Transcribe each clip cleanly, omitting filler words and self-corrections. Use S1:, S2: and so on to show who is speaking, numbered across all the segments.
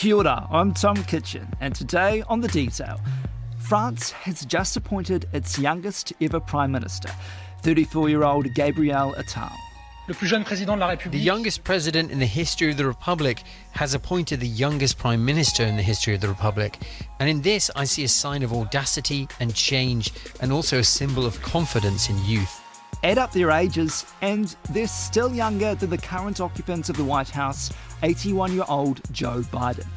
S1: Kia ora, I'm Tom Kitchen, and today on The Detail, France has just appointed its youngest ever Prime Minister, 34-year-old Gabriel Attal.
S2: The youngest president in the history of the Republic has appointed the youngest Prime Minister in the history of the Republic. And in this, I see a sign of audacity and change, and also a symbol of confidence in youth.
S1: Add up their ages, and they're still younger than the current occupant of the White House, 81-year-old Joe Biden.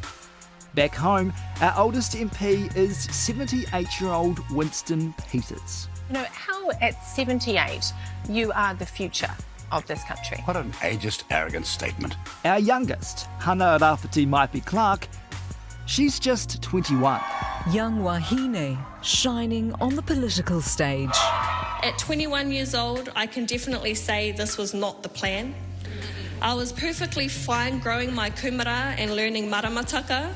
S1: Back home, our oldest MP is 78-year-old Winston Peters.
S3: You know, how at 78 you are the future of this country.
S4: What an ageist, arrogant statement.
S1: Our youngest, Hana Rafati Maipi Clark, she's just 21.
S5: Young Wahine, shining on the political stage.
S6: At 21 years old, I can definitely say this was not the plan. I was perfectly fine growing my kumara and learning maramataka,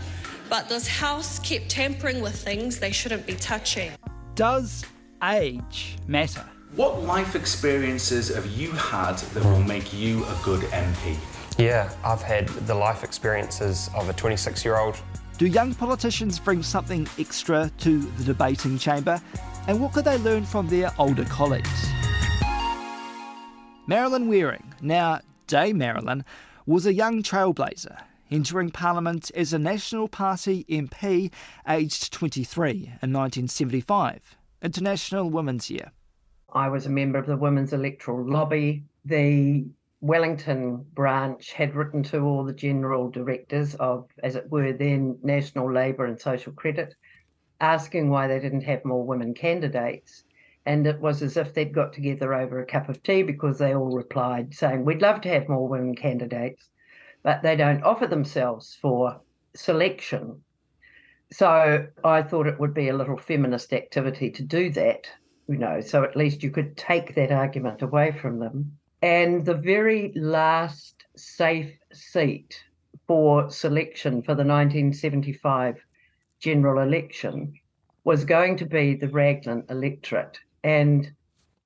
S6: but this house kept tampering with things they shouldn't be touching.
S1: Does age matter?
S7: What life experiences have you had that will make you a good MP?
S8: Yeah, I've had the life experiences of a 26-year-old.
S1: Do young politicians bring something extra to the debating chamber? And what could they learn from their older colleagues? Marilyn Waring, now Day Marilyn, was a young trailblazer, entering Parliament as a National Party MP aged 23 in 1975, International Women's Year.
S9: I was a member of the Women's Electoral Lobby. The Wellington branch had written to all the general directors of, as it were, then National Labour and Social Credit, asking why they didn't have more women candidates. And it was as if they'd got together over a cup of tea, because they all replied saying, we'd love to have more women candidates, but they don't offer themselves for selection. So I thought it would be a little feminist activity to do that, you know, so at least you could take that argument away from them. And the very last safe seat for selection for the 1975 general election was going to be the Raglan electorate. And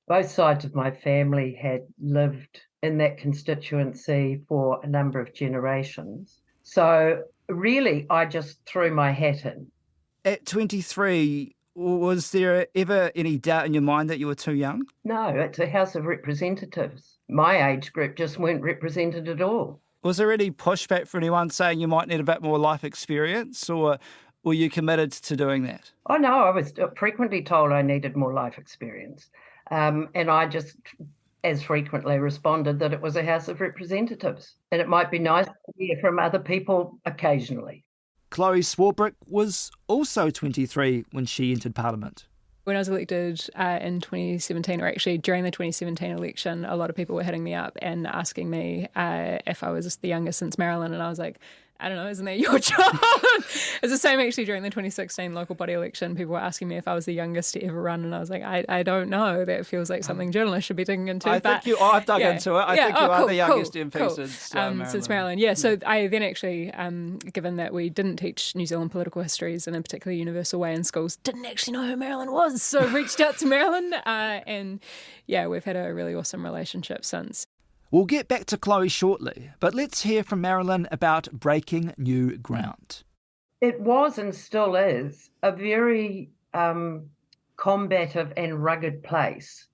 S9: both sides of my family had lived in that constituency for a number of generations. So really, I just threw my hat in.
S1: At 23, was there ever any doubt in your mind that you were too young?
S9: No, it's a House of Representatives. My age group just weren't represented at all.
S1: Was there any pushback from anyone saying you might need a bit more life experience, or were you committed to doing that?
S9: Oh, no, I was frequently told I needed more life experience. And I just as frequently responded that it was a House of Representatives and it might be nice to hear from other people occasionally.
S1: Chloe Swarbrick was also 23 when she entered Parliament.
S10: When I was elected in 2017, or actually during the 2017 election, a lot of people were hitting me up and asking me if I was the youngest since Marilyn, and I was like, I don't know, isn't that your job? It's the same actually during the 2016 local body election. People were asking me if I was the youngest to ever run, and I was like, I don't know. That feels like something journalists should be digging into.
S1: I've dug into it. I think you are the youngest MP since
S10: Marilyn. Yeah, so I then actually, given that we didn't teach New Zealand political histories in a particularly universal way in schools, didn't actually know who Marilyn was. So I reached out to Marilyn, and yeah, we've had a really awesome relationship since.
S1: We'll get back to Chloe shortly, but let's hear from Marilyn about breaking new ground.
S9: It was and still is a very combative and rugged place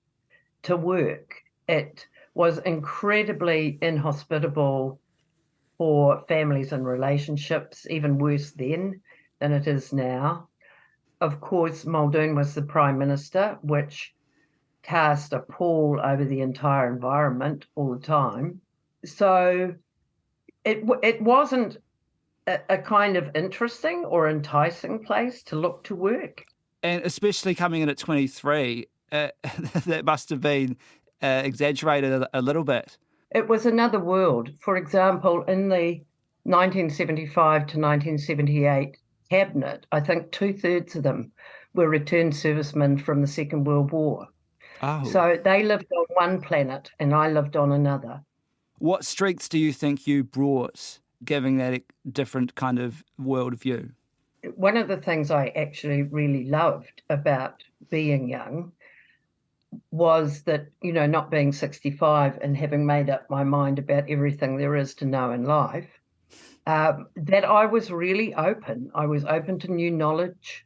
S9: to work. It was incredibly inhospitable for families and relationships, even worse then than it is now. Of course, Muldoon was the Prime Minister, which cast a pall over the entire environment all the time. So it wasn't a kind of interesting or enticing place to look to work.
S1: And especially coming in at 23, that must have been exaggerated a little bit.
S9: It was another world. For example, in the 1975 to 1978 cabinet, I think 2/3 of them were returned servicemen from the Second World War.
S1: Oh.
S9: So they lived on one planet and I lived on another.
S1: What strengths do you think you brought, giving that different kind of worldview?
S9: One of the things I actually really loved about being young was that, you know, not being 65 and having made up my mind about everything there is to know in life, that I was really open. I was open to new knowledge.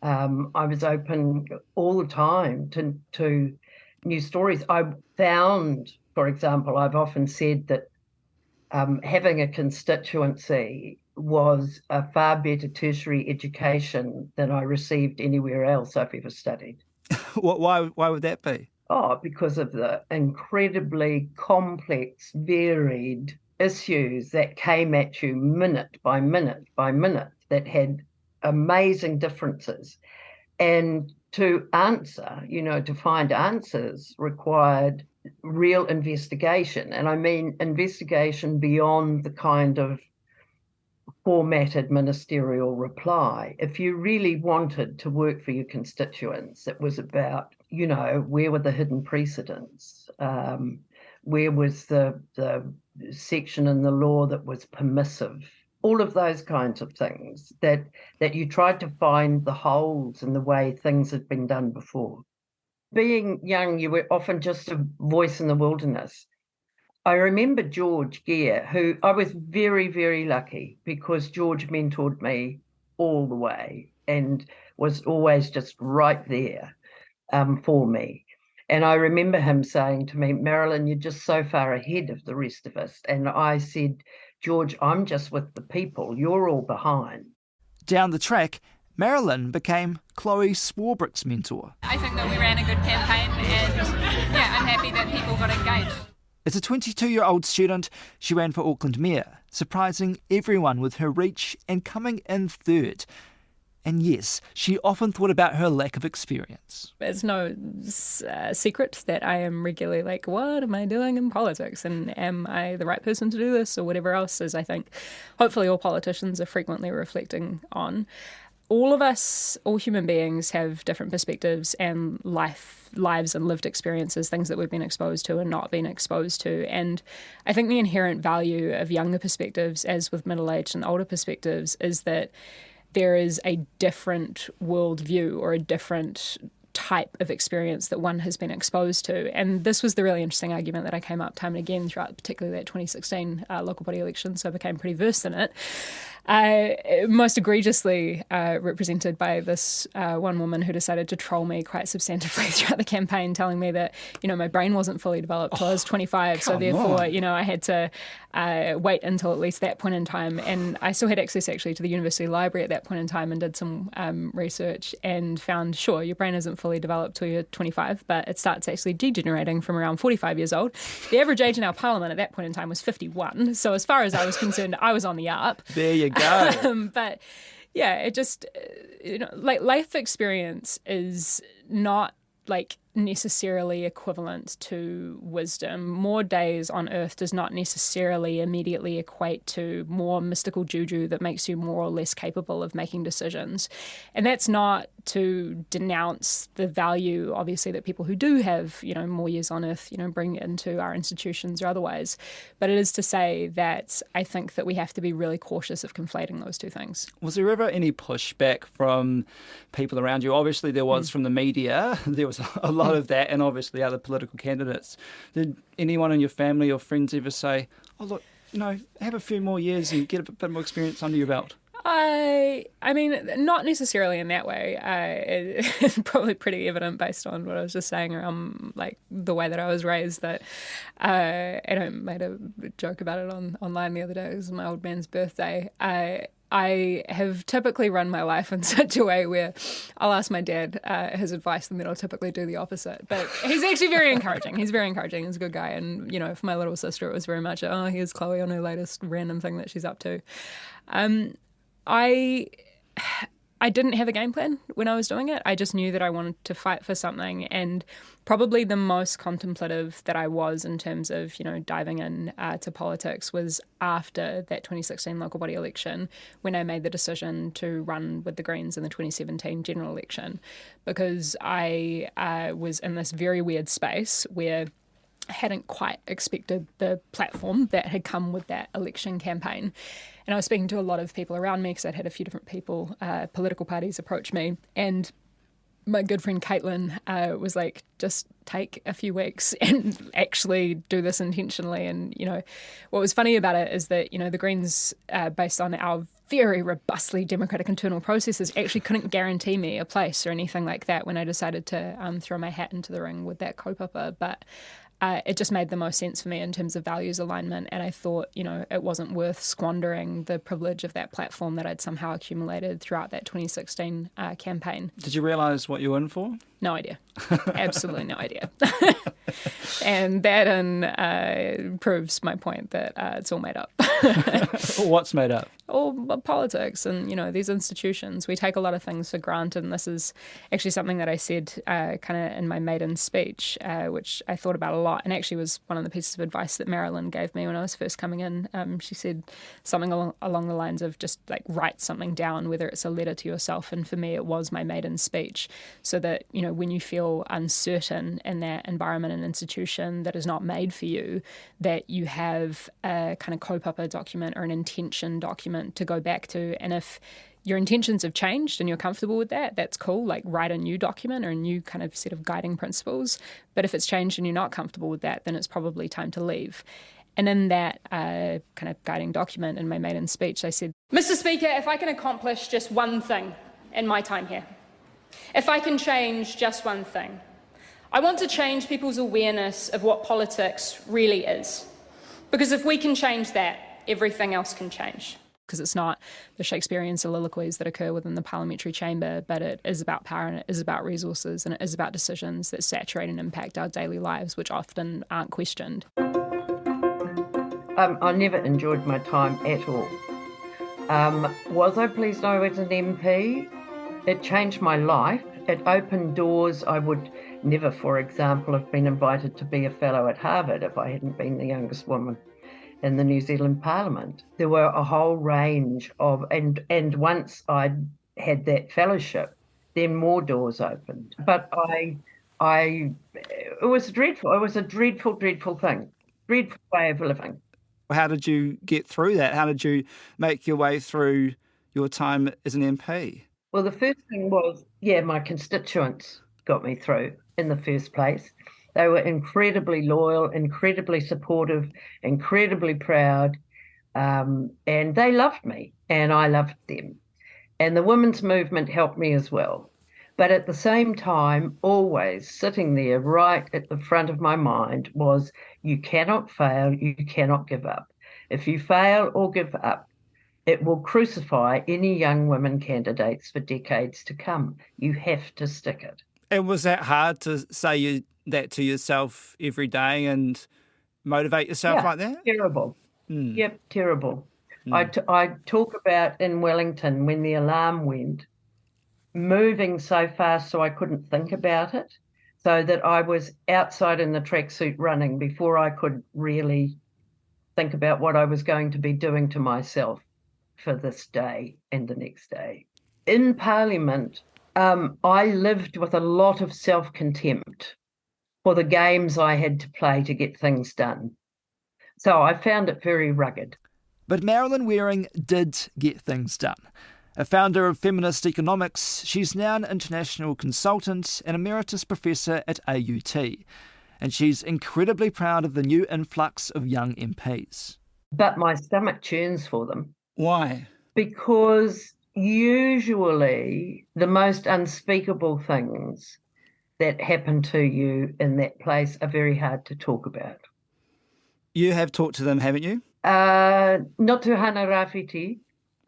S9: I was open all the time to new stories. I found, for example, I've often said that having a constituency was a far better tertiary education than I received anywhere else I've ever studied.
S1: Why would that be?
S9: Oh, because of the incredibly complex, varied issues that came at you minute by minute by minute that had amazing differences. And to answer, to find answers required real investigation. And I mean investigation beyond the kind of formatted ministerial reply. If you really wanted to work for your constituents, it was about, where were the hidden precedents? Where was the section in the law that was permissive? All of those kinds of things that you tried to find the holes in the way things had been done before. Being young, you were often just a voice in the wilderness. I remember George Gear, who I was very, very lucky because George mentored me all the way and was always just right there for me. And I remember him saying to me, Marilyn, you're just so far ahead of the rest of us. And I said, George, I'm just with the people. You're all behind.
S1: Down the track, Marilyn became Chloe Swarbrick's mentor.
S10: I think that we ran a good campaign and I'm happy that people got engaged.
S1: As a 22-year-old student, she ran for Auckland Mayor, surprising everyone with her reach and coming in third. And yes, she often thought about her lack of experience.
S10: It's no secret that I am regularly like, what am I doing in politics? And am I the right person to do this? Or whatever else, as I think hopefully all politicians are frequently reflecting on. All of us, all human beings, have different perspectives and lives and lived experiences, things that we've been exposed to and not been exposed to. And I think the inherent value of younger perspectives, as with middle-aged and older perspectives, is that there is a different worldview or a different type of experience that one has been exposed to. And this was the really interesting argument that I came up time and again throughout particularly that 2016 local body election, so I became pretty versed in it. Most egregiously represented by this one woman who decided to troll me quite substantively throughout the campaign, telling me that, my brain wasn't fully developed till I was 25, so therefore, I had to wait until at least that point in time. And I still had access actually to the university library at that point in time and did some research and found, sure, your brain isn't fully developed till you're 25, but it starts actually degenerating from around 45 years old. The average age in our parliament at that point in time was 51. So as far as I was concerned, I was on the up.
S1: There you go.
S10: But yeah, it just, like life experience is not like necessarily equivalent to wisdom. More days on earth does not necessarily immediately equate to more mystical juju that makes you more or less capable of making decisions. And that's not to denounce the value, obviously, that people who do have, more years on earth, bring into our institutions or otherwise. But it is to say that I think that we have to be really cautious of conflating those two things.
S1: Was there ever any pushback from people around you? Obviously there was from the media. There was a lot of that, and obviously other political candidates. Did anyone in your family or friends ever say, oh look, have a few more years and get a bit more experience under your belt?
S10: I mean, not necessarily in that way. It's probably pretty evident based on what I was just saying around like the way that I was raised that, and I made a joke about it online the other day. It was my old man's birthday. I have typically run my life in such a way where I'll ask my dad his advice and then I'll typically do the opposite. But he's actually very encouraging. He's very encouraging. He's a good guy. And, for my little sister, it was very much, here's Chloe on her latest random thing that she's up to. I didn't have a game plan when I was doing it. I just knew that I wanted to fight for something. And probably the most contemplative that I was in terms of, diving in to politics was after that 2016 local body election when I made the decision to run with the Greens in the 2017 general election. Because I was in this very weird space where I hadn't quite expected the platform that had come with that election campaign. And I was speaking to a lot of people around me because I'd had a few different people, political parties approach me. And my good friend Caitlin was like, just take a few weeks and actually do this intentionally. And, what was funny about it is that, the Greens, based on our very robustly democratic internal processes, actually couldn't guarantee me a place or anything like that when I decided to throw my hat into the ring with that kaupapa. But it just made the most sense for me in terms of values alignment. And I thought, it wasn't worth squandering the privilege of that platform that I'd somehow accumulated throughout that 2016 campaign.
S1: Did you realise what you were in for?
S10: No idea. Absolutely no idea. And that proves my point that it's all made up.
S1: What's made up?
S10: All politics and, these institutions. We take a lot of things for granted, and this is actually something that I said kind of in my maiden speech, which I thought about a lot, and actually was one of the pieces of advice that Marilyn gave me when I was first coming in. She said something along the lines of just like write something down, whether it's a letter to yourself, and for me it was my maiden speech, so that, when you feel uncertain in that environment and institution that is not made for you, that you have a kind of kaupapa document or an intention document to go back to. And if your intentions have changed and you're comfortable with that, that's cool. Like write a new document or a new kind of set of guiding principles. But if it's changed and you're not comfortable with that, then it's probably time to leave. And in that kind of guiding document in my maiden speech, I said, Mr. Speaker, if I can accomplish just one thing in my time here, if I can change just one thing, I want to change people's awareness of what politics really is. Because if we can change that, everything else can change. Because it's not the Shakespearean soliloquies that occur within the parliamentary chamber, but it is about power and it is about resources and it is about decisions that saturate and impact our daily lives, which often aren't questioned.
S9: I never enjoyed my time at all. Was I pleased I was an MP? It changed my life. It opened doors. I would never, for example, have been invited to be a fellow at Harvard if I hadn't been the youngest woman in the New Zealand Parliament. There were a whole range of, and once I had that fellowship, then more doors opened. But it was dreadful. It was a dreadful, dreadful thing. Dreadful way of living.
S1: How did you get through that? How did you make your way through your time as an MP?
S9: Well, the first thing was, my constituents got me through in the first place. They were incredibly loyal, incredibly supportive, incredibly proud, and they loved me, and I loved them. And the women's movement helped me as well. But at the same time, always sitting there right at the front of my mind was, you cannot fail, you cannot give up. If you fail or give up, it will crucify any young women candidates for decades to come. You have to stick it.
S1: And was that hard to say that to yourself every day and motivate yourself like that?
S9: Terrible. Yep, terrible. I talk about in Wellington when the alarm went, moving so fast so I couldn't think about it, so that I was outside in the tracksuit running before I could really think about what I was going to be doing to myself for this day and the next day. In Parliament, I lived with a lot of self-contempt for the games I had to play to get things done. So I found it very rugged.
S1: But Marilyn Waring did get things done. A founder of feminist economics, she's now an international consultant and emeritus professor at AUT. And she's incredibly proud of the new influx of young MPs.
S9: But my stomach churns for them.
S1: Why?
S9: Because usually the most unspeakable things that happen to you in that place are very hard to talk about.
S1: You have talked to them, haven't you?
S9: Not to Hana Rafiti,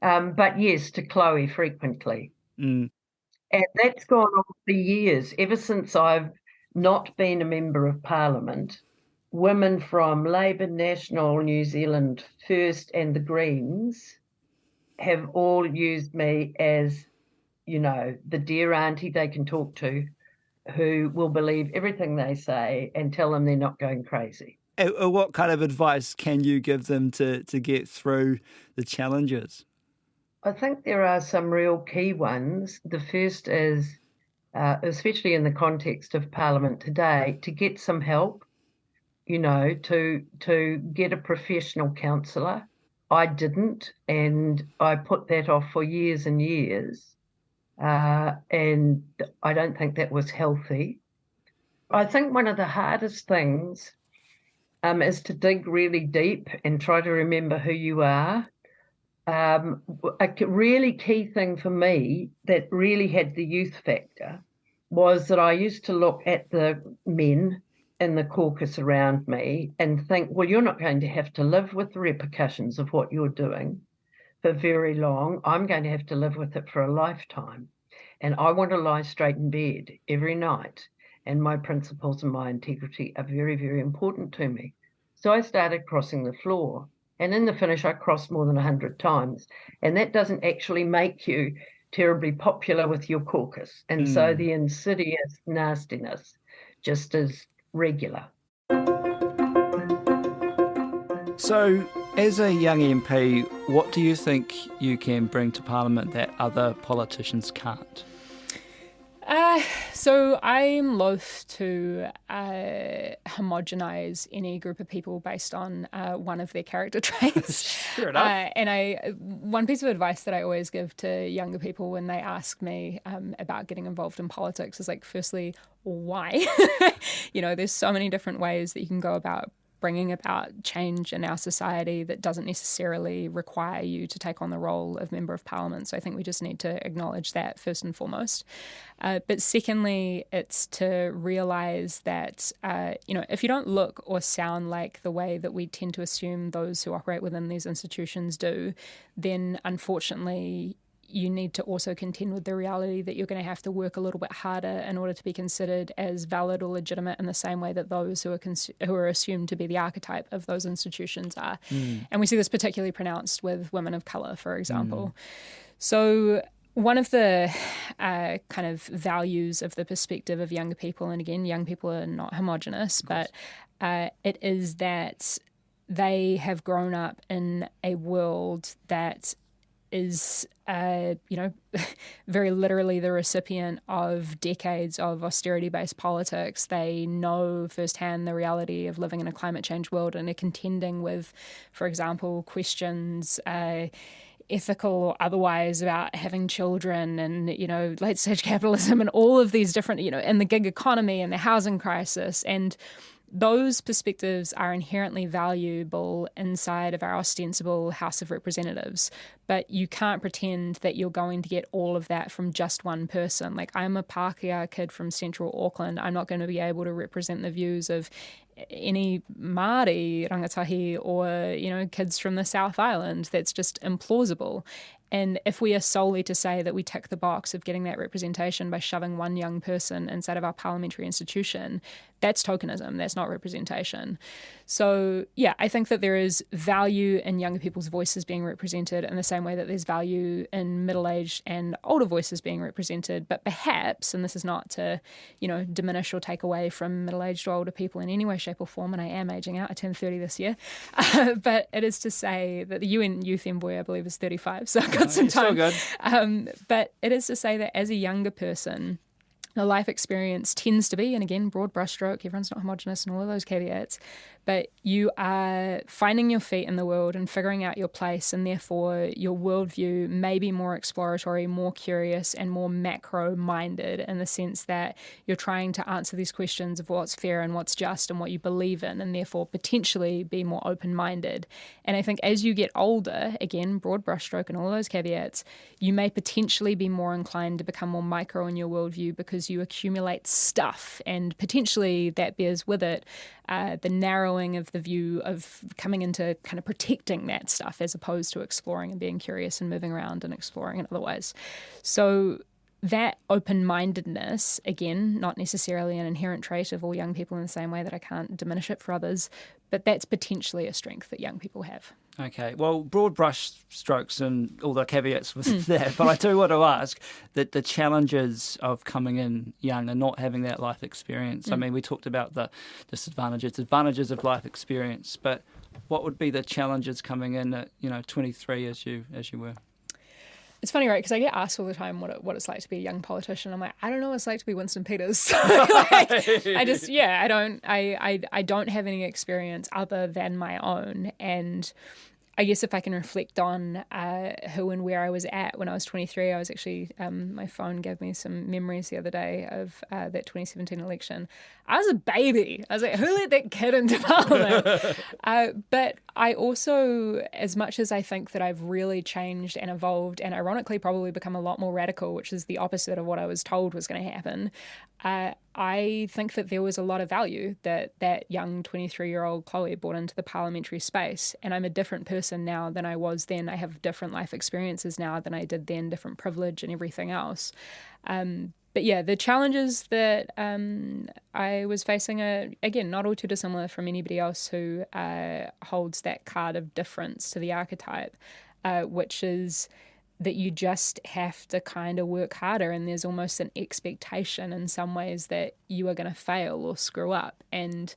S9: but yes, to Chloe frequently. And that's gone on for years. Ever since I've not been a member of Parliament, women from Labour, National, New Zealand First and the Greens have all used me as, the dear auntie they can talk to who will believe everything they say and tell them they're not going crazy.
S1: What kind of advice can you give them to get through the challenges?
S9: I think there are some real key ones. The first is, especially in the context of Parliament today, to get some help, to get a professional counsellor. I didn't, and I put that off for years and years. and I don't think that was healthy. I think one of the hardest things is to dig really deep and try to remember who you are. A really key thing for me that really had the youth factor was that I used to look at the men in the caucus around me and think, well, you're not going to have to live with the repercussions of what you're doing for very long. I'm going to have to live with it for a lifetime. And I want to lie straight in bed every night. And my principles and my integrity are very, very important to me. So I started crossing the floor. And in the finish, I crossed more than 100 times. And that doesn't actually make you terribly popular with your caucus. And so the insidious nastiness just is regular.
S1: So, as a young MP, what do you think you can bring to Parliament that other politicians can't?
S10: So I'm loath to homogenise any group of people based on one of their character traits.
S1: Fair enough.
S10: One piece of advice that I always give to younger people when they ask me about getting involved in politics is like, firstly, why? There's so many different ways that you can go about bringing about change in our society that doesn't necessarily require you to take on the role of Member of Parliament. So I think we just need to acknowledge that first and foremost. But secondly, it's to realise that, if you don't look or sound like the way that we tend to assume those who operate within these institutions do, then unfortunately you need to also contend with the reality that you're going to have to work a little bit harder in order to be considered as valid or legitimate in the same way that those who are assumed to be the archetype of those institutions are. And we see this particularly pronounced with women of colour, for example. So one of the kind of values of the perspective of younger people, and again, young people are not homogenous, but it is that they have grown up in a world that is, very literally the recipient of decades of austerity-based politics. They know firsthand the reality of living in a climate change world and are contending with, for example, questions ethical or otherwise about having children and, late-stage capitalism and all of these different, and the gig economy and the housing crisis. And those perspectives are inherently valuable inside of our ostensible House of Representatives, but you can't pretend that you're going to get all of that from just one person. Like, I'm a Pākehā kid from central Auckland. I'm not going to be able to represent the views of any Māori rangatahi or, kids from the South Island. That's just implausible. And if we are solely to say that we tick the box of getting that representation by shoving one young person inside of our parliamentary institution, that's tokenism. That's not representation. So, yeah, I think that there is value in younger people's voices being represented in the same way that there's value in middle-aged and older voices being represented. But perhaps, and this is not to, diminish or take away from middle-aged or older people in any way, shape or form, and I am aging out. I turned 30 this year. But it is to say that the UN Youth Envoy, I believe, is 35. So I've got some time.
S1: Still good.
S10: But it is to say that as a younger person, the life experience tends to be, and again, broad brushstroke, everyone's not homogenous and all of those caveats, but you are finding your feet in the world and figuring out your place, and therefore your worldview may be more exploratory, more curious, and more macro-minded in the sense that you're trying to answer these questions of what's fair and what's just and what you believe in, and therefore potentially be more open-minded. And I think as you get older, again, broad brushstroke and all those caveats, you may potentially be more inclined to become more micro in your worldview because you accumulate stuff, and potentially that bears with it the narrowing of the view of coming into kind of protecting that stuff as opposed to exploring and being curious and moving around and exploring it otherwise. So that open-mindedness, again, not necessarily an inherent trait of all young people in the same way that I can't diminish it for others, but that's potentially a strength that young people have.
S1: Okay, well, broad brush strokes and all the caveats with that, but I do want to ask that the challenges of coming in young and not having that life experience. I mean, we talked about the advantages of life experience, but what would be the challenges coming in at 23 as you were?
S10: It's funny, right? Because I get asked all the time what it's like to be a young politician. I'm like, I don't know what it's like to be Winston Peters. I don't have any experience other than my own. And I guess if I can reflect on who and where I was at when I was 23, I was actually, my phone gave me some memories the other day of that 2017 election. I was a baby. I was like, who let that kid into Parliament? But I also, as much as I think that I've really changed and evolved and ironically probably become a lot more radical, which is the opposite of what I was told was going to happen, I think that there was a lot of value that young 23-year-old Chloe brought into the parliamentary space. And I'm a different person now than I was then. I have different life experiences now than I did then, different privilege and everything else. But yeah, the challenges that I was facing are, again, not all too dissimilar from anybody else who holds that card of difference to the archetype, which is that you just have to kind of work harder, and there's almost an expectation in some ways that you are going to fail or screw up. And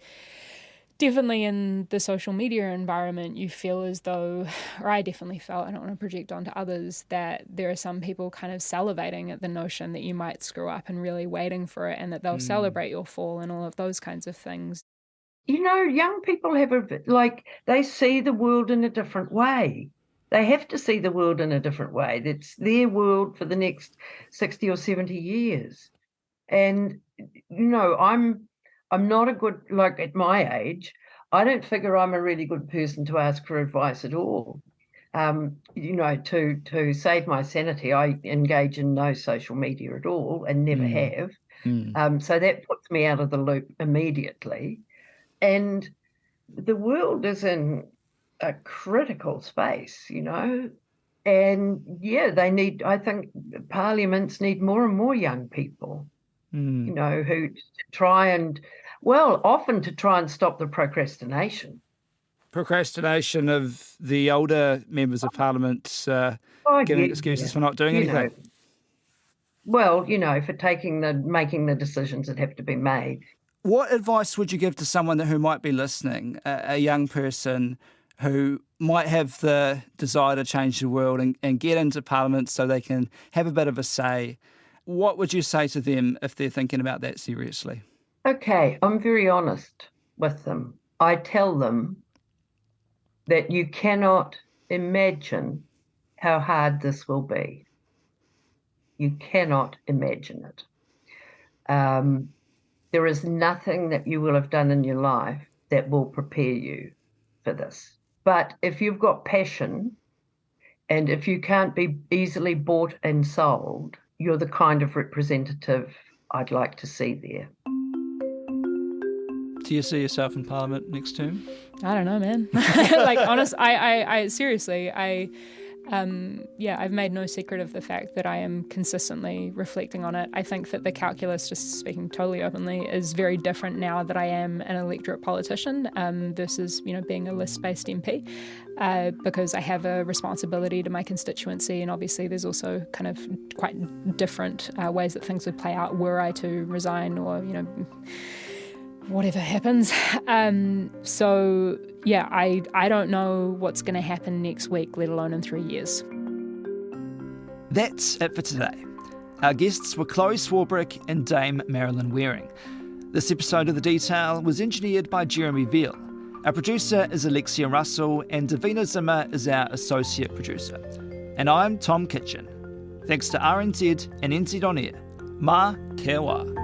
S10: definitely in the social media environment, you feel as though, or I definitely felt, I don't want to project onto others, that there are some people kind of salivating at the notion that you might screw up and really waiting for it, and that they'll celebrate your fall and all of those kinds of things.
S9: You know, young people have they see the world in a different way. They have to see the world in a different way. It's their world for the next 60 or 70 years. And, you know, I'm not a good, like at my age, I don't figure I'm a really good person to ask for advice at all. You know, to save my sanity, I engage in no social media at all and never have. So that puts me out of the loop immediately. And the world is in a critical space, you know, and yeah, I think parliaments need more and more young people, you know, who often to try and stop the procrastination
S1: of the older members of Parliament giving excuses for not doing anything.
S9: Well, you know, for making the decisions that have to be made.
S1: What advice would you give to someone who might be listening, a young person who might have the desire to change the world and get into Parliament so they can have a bit of a say? What would you say to them if they're thinking about that seriously?
S9: Okay, I'm very honest with them. I tell them that you cannot imagine how hard this will be. You cannot imagine it. There is nothing that you will have done in your life that will prepare you for this. But if you've got passion, and if you can't be easily bought and sold, you're the kind of representative I'd like to see there.
S1: Do you see yourself in Parliament next term?
S10: I don't know, man. Like, honest, I seriously, I've made no secret of the fact that I am consistently reflecting on it. I think that the calculus, just speaking totally openly, is very different now that I am an electorate politician versus, you know, being a list-based MP, because I have a responsibility to my constituency, and obviously there's also kind of quite different ways that things would play out were I to resign or, you know, whatever happens. So, yeah, I don't know what's going to happen next week, let alone in 3 years.
S1: That's it for today. Our guests were Chloe Swarbrick and Dame Marilyn Waring. This episode of The Detail was engineered by Jeremy Veal. Our producer is Alexia Russell, and Davina Zimmer is our associate producer. And I'm Tom Kitchen. Thanks to RNZ and NZ On Air. Mā te wā.